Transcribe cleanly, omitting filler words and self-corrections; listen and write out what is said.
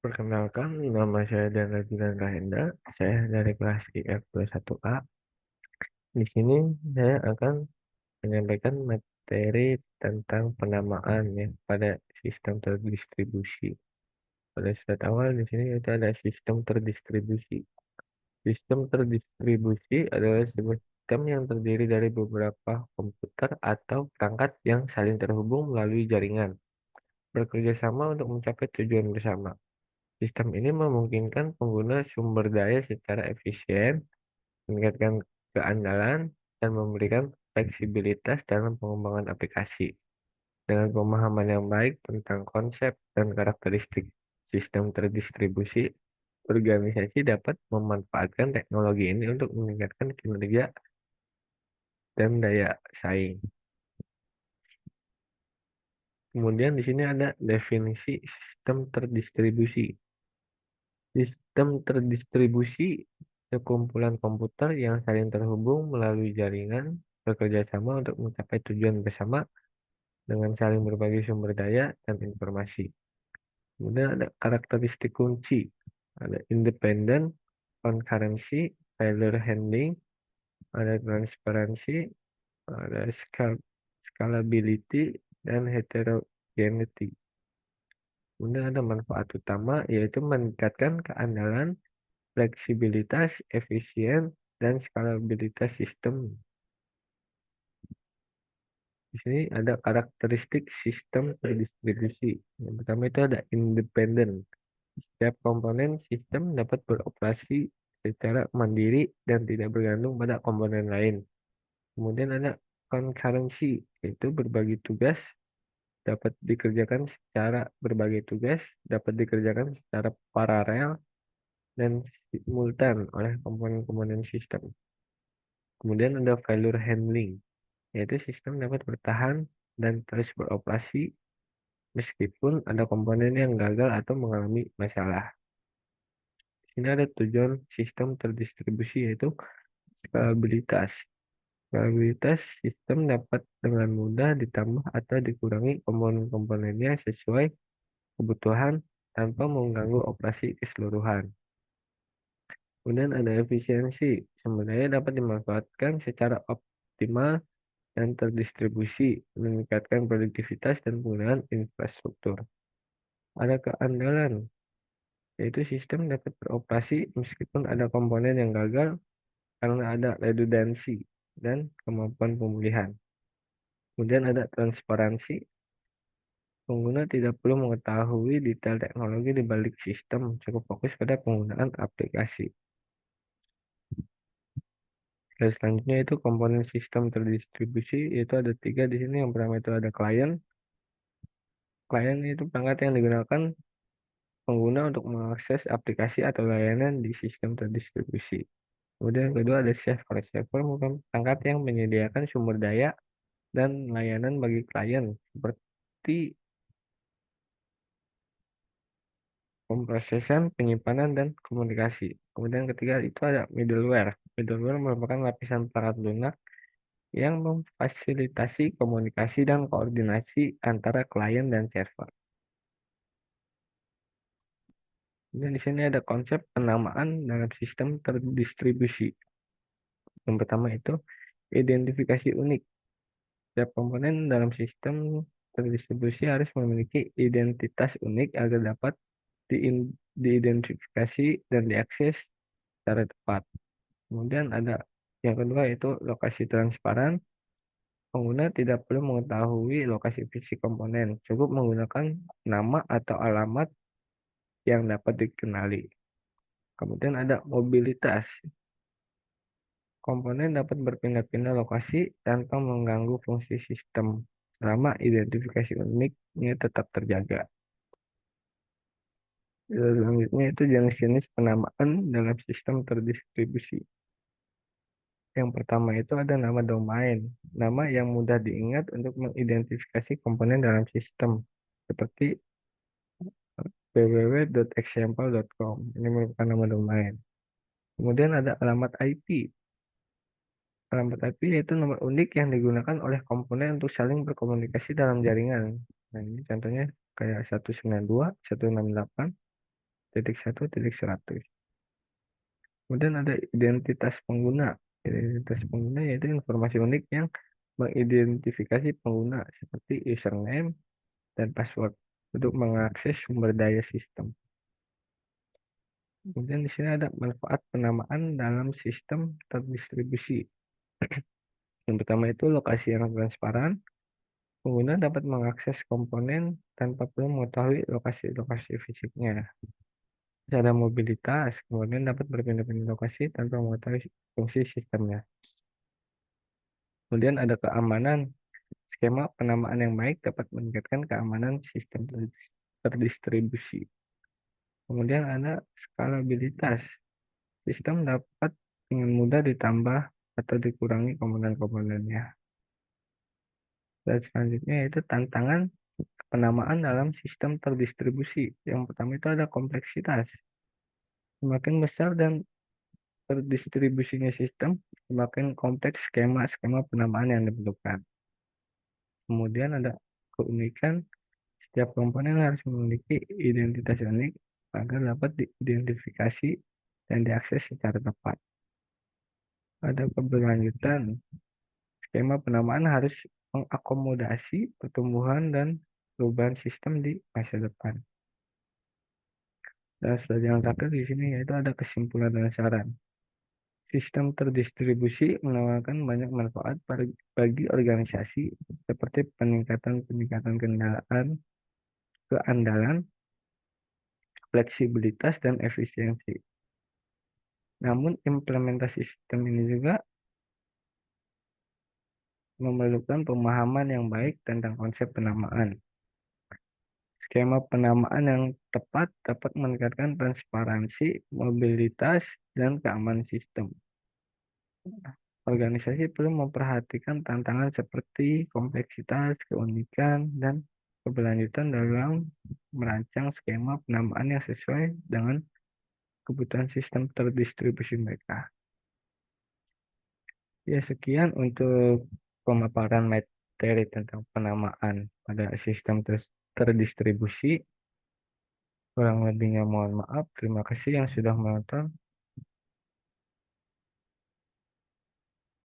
Perkenalkan, nama saya Dana Julian Rahenda. Saya dari kelas IF21A. Di sini saya akan menyampaikan materi tentang penamaan ya pada sistem terdistribusi. Pada start awal di sini kita ada sistem terdistribusi. Sistem terdistribusi adalah sebuah sistem yang terdiri dari beberapa komputer atau perangkat yang saling terhubung melalui jaringan, bekerja sama untuk mencapai tujuan bersama. Sistem ini memungkinkan pengguna sumber daya secara efisien, meningkatkan keandalan, dan memberikan fleksibilitas dalam pengembangan aplikasi. Dengan pemahaman yang baik tentang konsep dan karakteristik sistem terdistribusi, organisasi dapat memanfaatkan teknologi ini untuk meningkatkan kinerja dan daya saing. Kemudian di sini ada definisi sistem terdistribusi. Sistem terdistribusi sekumpulan komputer yang saling terhubung melalui jaringan bekerja sama untuk mencapai tujuan bersama dengan saling berbagi sumber daya dan informasi. Kemudian ada karakteristik kunci, ada independent, concurrency, failure handling, ada transparansi, ada scalability, dan heterogeneity. Kemudian ada manfaat utama, yaitu meningkatkan keandalan, fleksibilitas, efisien, dan skalabilitas sistem. Di sini ada karakteristik sistem terdistribusi. Yang pertama itu ada independen. Setiap komponen sistem dapat beroperasi secara mandiri dan tidak bergantung pada komponen lain. Kemudian ada concurrency, yaitu berbagai tugas dapat dikerjakan secara paralel dan simultan oleh komponen-komponen sistem. Kemudian ada failure handling, yaitu sistem dapat bertahan dan terus beroperasi meskipun ada komponen yang gagal atau mengalami masalah. Di sini ada tujuan sistem terdistribusi, yaitu skalabilitas. Skalabilitas sistem dapat dengan mudah ditambah atau dikurangi komponen-komponennya sesuai kebutuhan tanpa mengganggu operasi keseluruhan. Kemudian ada efisiensi. Sumber daya dapat dimanfaatkan secara optimal dan terdistribusi, meningkatkan produktivitas dan penggunaan infrastruktur. Ada keandalan, yaitu sistem dapat beroperasi meskipun ada komponen yang gagal karena ada redundansi dan kemampuan pemulihan. Kemudian ada transparansi. Pengguna tidak perlu mengetahui detail teknologi di balik sistem, cukup fokus pada penggunaan aplikasi. Dan selanjutnya itu komponen sistem terdistribusi, yaitu ada tiga di sini. Yang pertama itu ada klien. Klien itu perangkat yang digunakan pengguna untuk mengakses aplikasi atau layanan di sistem terdistribusi. Kemudian yang kedua ada server. Server merupakan perangkat yang menyediakan sumber daya dan layanan bagi klien seperti pemrosesan, penyimpanan, dan komunikasi. Kemudian yang ketiga itu ada middleware. Middleware merupakan lapisan perangkat lunak yang memfasilitasi komunikasi dan koordinasi antara klien dan server. Dan di sini ada konsep penamaan dalam sistem terdistribusi. Yang pertama itu identifikasi unik. Setiap komponen dalam sistem terdistribusi harus memiliki identitas unik agar dapat diidentifikasi dan diakses secara tepat. Kemudian ada yang kedua itu lokasi transparan. Pengguna tidak perlu mengetahui lokasi fisik komponen, cukup menggunakan nama atau alamat yang dapat dikenali. Kemudian ada mobilitas. Komponen dapat berpindah-pindah lokasi tanpa mengganggu fungsi sistem selama identifikasi uniknya tetap terjaga. Selanjutnya itu jenis-jenis penamaan dalam sistem terdistribusi. Yang pertama itu ada nama domain, nama yang mudah diingat untuk mengidentifikasi komponen dalam sistem, seperti www.example.com. Ini merupakan nama domain. Kemudian ada alamat IP. Alamat IP yaitu nomor unik yang digunakan oleh komponen untuk saling berkomunikasi dalam jaringan. Nah, ini contohnya kayak 192, 168. 1.1.100. Kemudian ada identitas pengguna. Identitas pengguna yaitu informasi unik yang mengidentifikasi pengguna seperti username dan password untuk mengakses sumber daya sistem. Kemudian di sini ada manfaat penamaan dalam sistem terdistribusi. Yang pertama itu lokasi yang transparan. Pengguna dapat mengakses komponen tanpa perlu mengetahui lokasi-lokasi fisiknya. Ada mobilitas, kemudian dapat berpindah-pindah lokasi tanpa mengetahui fungsi sistemnya. Kemudian ada keamanan. Skema penamaan yang baik dapat meningkatkan keamanan sistem terdistribusi. Kemudian ada skalabilitas. Sistem dapat dengan mudah ditambah atau dikurangi komponen-komponennya. Dan selanjutnya yaitu tantangan penamaan dalam sistem terdistribusi. Yang pertama itu ada kompleksitas. Semakin besar dan terdistribusinya sistem, semakin kompleks skema-skema penamaan yang diperlukan. Kemudian ada keunikan, setiap komponen harus memiliki identitas unik agar dapat diidentifikasi dan diakses secara tepat. Ada keberlanjutan, skema penamaan harus mengakomodasi pertumbuhan dan perubahan sistem di masa depan. Dan selanjutnya yang terakhir di sini yaitu ada kesimpulan dan saran. Sistem terdistribusi menawarkan banyak manfaat bagi organisasi seperti peningkatan keandalan, fleksibilitas, dan efisiensi. Namun implementasi sistem ini juga memerlukan pemahaman yang baik tentang konsep penamaan. Skema penamaan yang tepat dapat meningkatkan transparansi, mobilitas, dan keamanan sistem. Organisasi perlu memperhatikan tantangan seperti kompleksitas, keunikan, dan keberlanjutan dalam merancang skema penamaan yang sesuai dengan kebutuhan sistem terdistribusi mereka. Ya, sekian untuk pemaparan materi tentang penamaan pada sistem terdistribusi. Kurang lebihnya mohon maaf. Terima kasih yang sudah menonton.